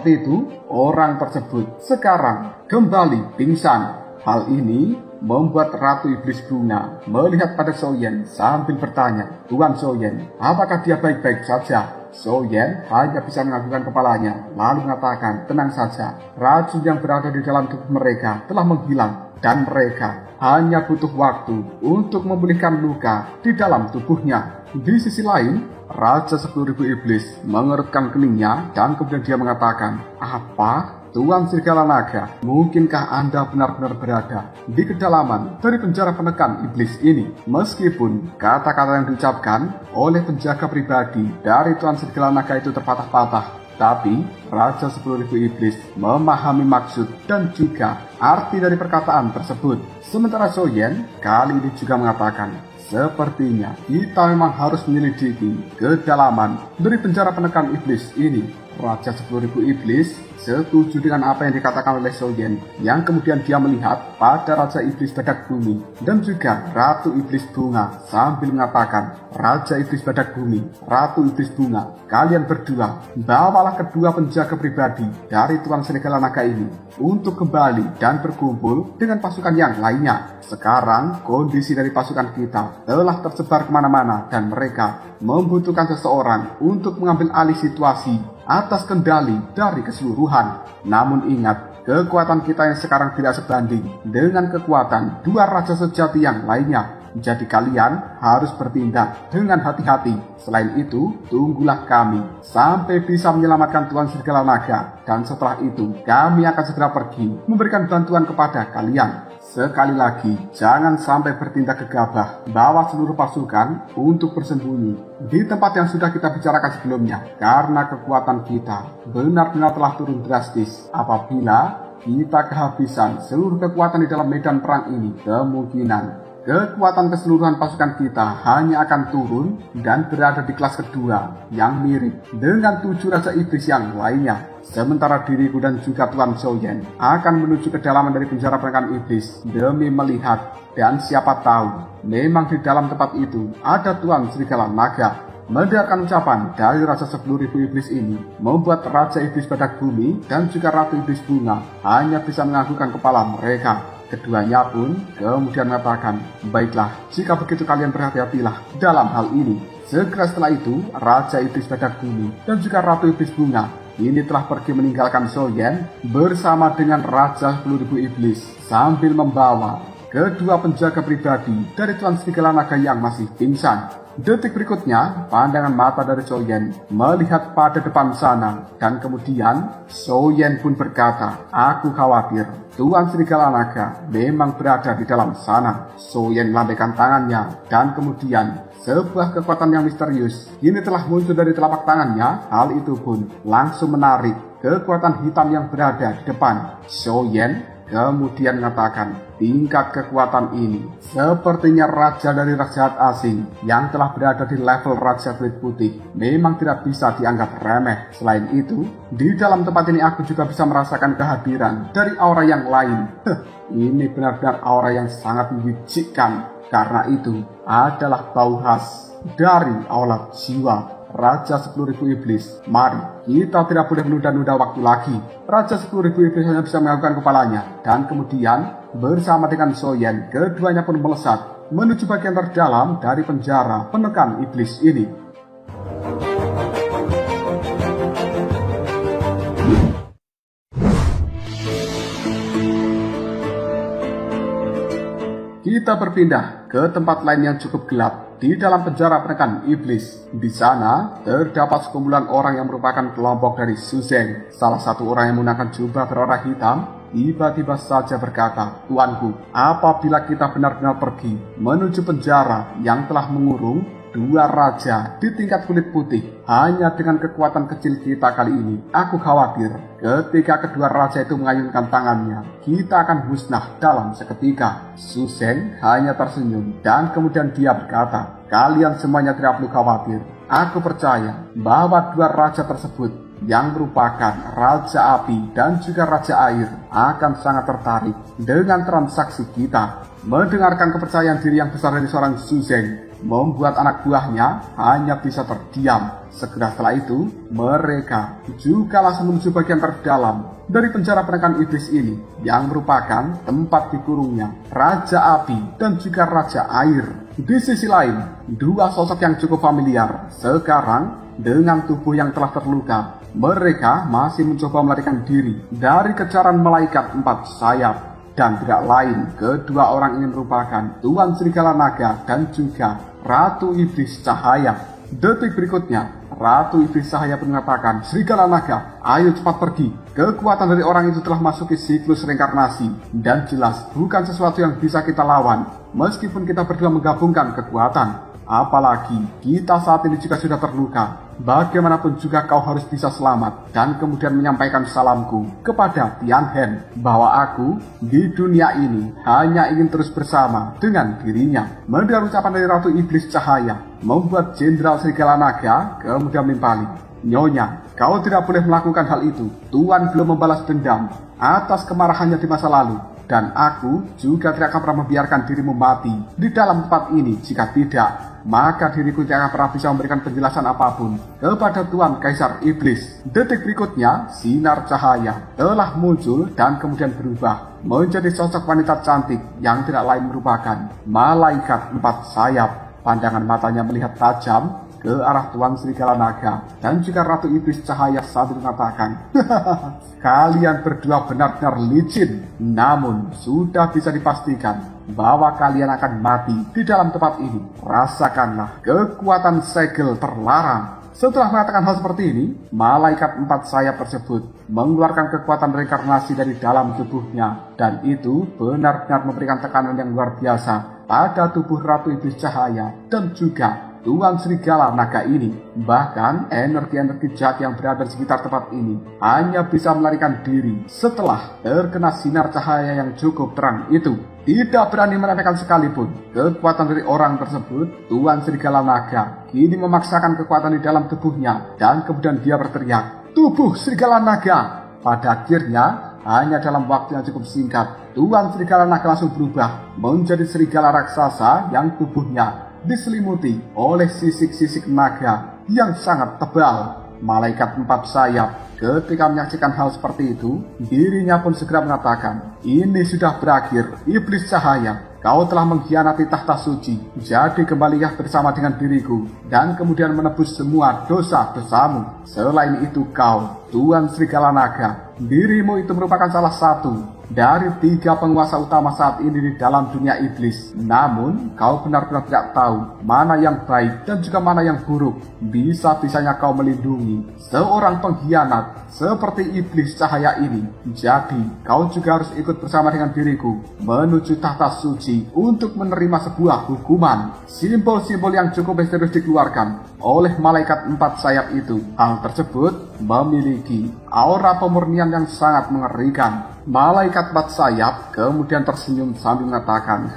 Seperti itu, orang tersebut sekarang kembali pingsan. Hal ini membuat Ratu Iblis Bunga melihat pada Soyen sambil bertanya, "Tuan Soyen, apakah dia baik-baik saja?" Soyen hanya bisa menganggukkan kepalanya, lalu mengatakan, "Tenang saja, racun yang berada di dalam tubuh mereka telah menghilang dan mereka hanya butuh waktu untuk memulihkan luka di dalam tubuhnya." Di sisi lain, Raja 10.000 Iblis mengerutkan keningnya dan kemudian dia mengatakan, "Apa? Tuan Serigala Naga, mungkinkah Anda benar-benar berada di kedalaman dari penjara penekan iblis ini?" Meskipun kata-kata yang diucapkan oleh penjaga pribadi dari Tuan Serigala Naga itu terpatah-patah, tapi Raja 10.000 Iblis memahami maksud dan juga arti dari perkataan tersebut. Sementara Soyen kali ini juga mengatakan, "Sepertinya kita memang harus menyelidiki kedalaman dari penjara penekan iblis ini." Raja 10.000 Iblis setuju dengan apa yang dikatakan oleh Soyen, yang kemudian dia melihat pada Raja Iblis Badak Bumi dan juga Ratu Iblis Bunga sambil mengatakan, "Raja Iblis Badak Bumi, Ratu Iblis Bunga, kalian berdua bawalah kedua penjaga pribadi dari Tuan Serigala Naga ini untuk kembali dan berkumpul dengan pasukan yang lainnya. Sekarang kondisi dari pasukan kita telah tersebar kemana-mana dan mereka membutuhkan seseorang untuk mengambil alih situasi atas kendali dari keseluruhan. Namun ingat, kekuatan kita yang sekarang tidak sebanding dengan kekuatan dua raja sejati yang lainnya. Jadi kalian harus bertindak dengan hati-hati. Selain itu, tunggulah kami sampai bisa menyelamatkan Tuan Serigala Naga. Dan setelah itu, kami akan segera pergi memberikan bantuan kepada kalian. Sekali lagi, jangan sampai bertindak gegabah. Bawa seluruh pasukan untuk bersembunyi di tempat yang sudah kita bicarakan sebelumnya. Karena kekuatan kita benar-benar telah turun drastis. Apabila kita kehabisan seluruh kekuatan di dalam medan perang ini, kemungkinan kekuatan keseluruhan pasukan kita hanya akan turun dan berada di kelas kedua yang mirip dengan 7 Raja Iblis yang lainnya. Sementara diriku dan juga Tuan Soyen akan menuju kedalaman dari penjara penekan iblis demi melihat, dan siapa tahu memang di dalam tempat itu ada Tuan Serigala Naga. Mendengarkan ucapan dari Raja 10.000 Iblis ini membuat Raja Iblis Badak Bumi dan juga Ratu Iblis Bunga hanya bisa menganggukkan kepala mereka. Keduanya pun kemudian mengatakan, "Baiklah, jika begitu kalian berhati-hatilah dalam hal ini." Segera setelah itu, Raja Iblis Badak Bumi dan juga Ratu Iblis Bunga ini telah pergi meninggalkan Soyen bersama dengan Raja 10.000 Iblis sambil membawa kedua penjaga pribadi dari Tuan Serigala Naga yang masih pingsan. Detik berikutnya, pandangan mata dari Soyen melihat pada depan sana, dan kemudian Soyen pun berkata, "Aku khawatir Tuan Serigala Naga memang berada di dalam sana." Soyen melambaikan tangannya, dan kemudian sebuah kekuatan yang misterius ini telah muncul dari telapak tangannya. Hal itu pun langsung menarik kekuatan hitam yang berada di depan Soyen. Kemudian mengatakan, "Tingkat kekuatan ini sepertinya raja dari raja asing yang telah berada di level Raja Kulit Putih memang tidak bisa dianggap remeh. Selain itu, di dalam tempat ini aku juga bisa merasakan kehadiran dari aura yang lain. Ini benar-benar aura yang sangat menjijikkan, karena itu adalah bau khas dari aulat jiwa Raja 10.000 Iblis. Mari, kita tidak boleh menunda-nunda waktu lagi." Raja 10.000 Iblis hanya bisa menganggukkan kepalanya, dan kemudian bersama dengan Soyen, keduanya pun melesat menuju bagian terdalam dari penjara penekan iblis ini. Kita berpindah ke tempat lain yang cukup gelap di dalam penjara penekan iblis. Di sana terdapat sekumpulan orang yang merupakan kelompok dari Suzeng. Salah satu orang yang menggunakan jubah berwarna hitam tiba-tiba saja berkata, "Tuanku, apabila kita benar-benar pergi menuju penjara yang telah mengurung dua raja di tingkat kulit putih hanya dengan kekuatan kecil kita kali ini, aku khawatir ketika kedua raja itu mengayunkan tangannya, kita akan musnah dalam seketika." Suzeng hanya tersenyum dan kemudian dia berkata, "Kalian semuanya tidak perlu khawatir. Aku percaya bahwa dua raja tersebut yang merupakan Raja Api dan juga Raja Air akan sangat tertarik dengan transaksi kita." Mendengarkan kepercayaan diri yang besar dari seorang Suzeng, membuat anak buahnya hanya bisa terdiam. Segera setelah itu, mereka juga langsung menuju bagian terdalam dari penjara penangkan iblis ini, yang merupakan tempat dikurungnya Raja Api dan juga Raja Air. Di sisi lain, dua sosok yang cukup familiar sekarang dengan tubuh yang telah terluka. Mereka masih mencoba melarikan diri dari kejaran malaikat 4 sayap. Dan tidak lain, kedua orang ini merupakan Tuan Serigala Naga dan juga Ratu Iblis Cahaya. Detik berikutnya, Ratu Iblis Cahaya pun mengatakan, "Serigala Naga, ayo cepat pergi. Kekuatan dari orang itu telah masuki siklus reinkarnasi. Dan jelas bukan sesuatu yang bisa kita lawan, meskipun kita berdua menggabungkan kekuatan. Apalagi kita saat ini juga sudah terluka. Bagaimanapun juga kau harus bisa selamat." Dan kemudian menyampaikan salamku kepada Tianhen bahwa aku di dunia ini hanya ingin terus bersama dengan dirinya. Mendengar ucapan dari Ratu Iblis Cahaya membuat Jenderal Serigala Naga kemudian menimpali, "Nyonya, kau tidak boleh melakukan hal itu. Tuan belum membalas dendam atas kemarahannya di masa lalu. Dan aku juga tidak akan pernah membiarkan dirimu mati di dalam tempat ini. Jika tidak, maka diriku tidak akan pernah bisa memberikan penjelasan apapun kepada Tuan Kaisar Iblis." Detik berikutnya, sinar cahaya telah muncul dan kemudian berubah menjadi sosok wanita cantik yang tidak lain merupakan malaikat 4 sayap. Pandangan matanya melihat tajam ke arah Tuan Serigala Naga dan juga Ratu Iblis Cahaya sambil mengatakan, "Kalian berdua benar-benar licin, namun sudah bisa dipastikan bahwa kalian akan mati di dalam tempat ini. Rasakanlah kekuatan segel terlarang." Setelah mengatakan hal seperti ini, malaikat 4 sayap tersebut mengeluarkan kekuatan reinkarnasi dari dalam tubuhnya, dan itu benar-benar memberikan tekanan yang luar biasa pada tubuh Ratu Iblis Cahaya dan juga Tuan Serigala Naga ini. Bahkan energi-energi jahat yang berada di sekitar tempat ini hanya bisa melarikan diri setelah terkena sinar cahaya yang cukup terang itu. Tidak berani meremehkan sekalipun kekuatan dari orang tersebut, Tuan Serigala Naga kini memaksakan kekuatan di dalam tubuhnya dan kemudian dia berteriak, "Tubuh Serigala Naga!" Pada akhirnya, hanya dalam waktu yang cukup singkat, Tuan Serigala Naga langsung berubah menjadi serigala raksasa yang tubuhnya diselimuti oleh sisik-sisik naga yang sangat tebal. Malaikat 4 sayap ketika menyaksikan hal seperti itu, dirinya pun segera mengatakan, "Ini sudah berakhir, Iblis Cahaya. Kau telah mengkhianati tahta suci. Jadi kembalilah bersama dengan diriku dan kemudian menebus semua dosa-dosamu. Selain itu kau, Tuan Serigala Naga, dirimu itu merupakan salah satu dari 3 penguasa utama saat ini di dalam dunia iblis. Namun, kau benar-benar tidak tahu mana yang baik dan juga mana yang buruk. Bisa-bisanya kau melindungi seorang pengkhianat seperti Iblis Cahaya ini. Jadi, kau juga harus ikut bersama dengan diriku menuju tahta suci untuk menerima sebuah hukuman." Simbol-simbol yang cukup misterius dikeluarkan oleh malaikat 4 sayap itu. Hal tersebut memiliki aura pemurnian yang sangat mengerikan. Malaikat 4 sayap kemudian tersenyum sambil mengatakan,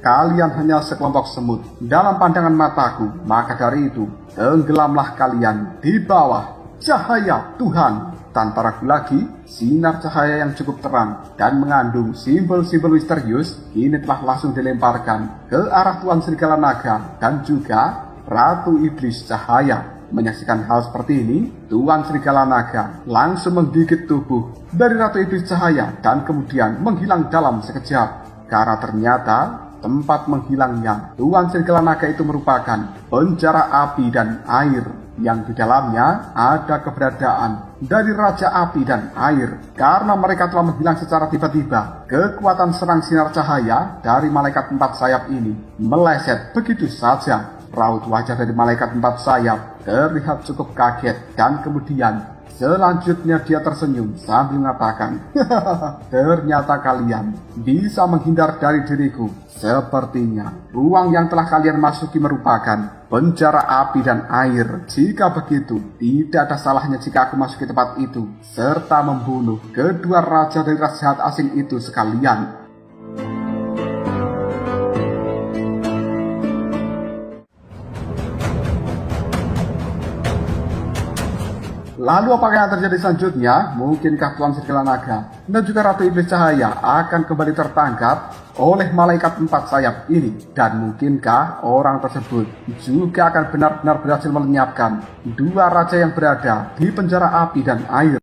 "Kalian hanya sekelompok semut dalam pandangan mataku, maka dari itu tenggelamlah kalian di bawah cahaya Tuhan." Tanpa ragu lagi, sinar cahaya yang cukup terang dan mengandung simbol-simbol misterius ini telah langsung dilemparkan ke arah Tuan Serigala Naga dan juga Ratu Iblis Cahaya. Menyaksikan hal seperti ini, Tuan Serigala Naga langsung menggigit tubuh dari Ratu Iblis Cahaya dan kemudian menghilang dalam sekejap. Karena ternyata tempat menghilangnya Tuan Serigala Naga itu merupakan penjara api dan air, yang di dalamnya ada keberadaan dari Raja Api dan Air. Karena mereka telah menghilang secara tiba-tiba, kekuatan serang sinar cahaya dari malaikat 4 sayap ini meleset begitu saja. Raut wajah dari malaikat 4 sayap terlihat cukup kaget dan kemudian selanjutnya dia tersenyum sambil mengatakan, "Ternyata kalian bisa menghindar dari diriku. Sepertinya ruang yang telah kalian masuki merupakan penjara api dan air. Jika begitu, tidak ada salahnya jika aku masuki tempat itu serta membunuh kedua raja dari ras jahat asing itu sekalian." Lalu apakah yang terjadi selanjutnya? Mungkinkah Tuan Serigala Naga dan juga Ratu Iblis Cahaya akan kembali tertangkap oleh malaikat 4 sayap ini? Dan mungkinkah orang tersebut juga akan benar-benar berhasil melenyapkan 2 raja yang berada di penjara api dan air?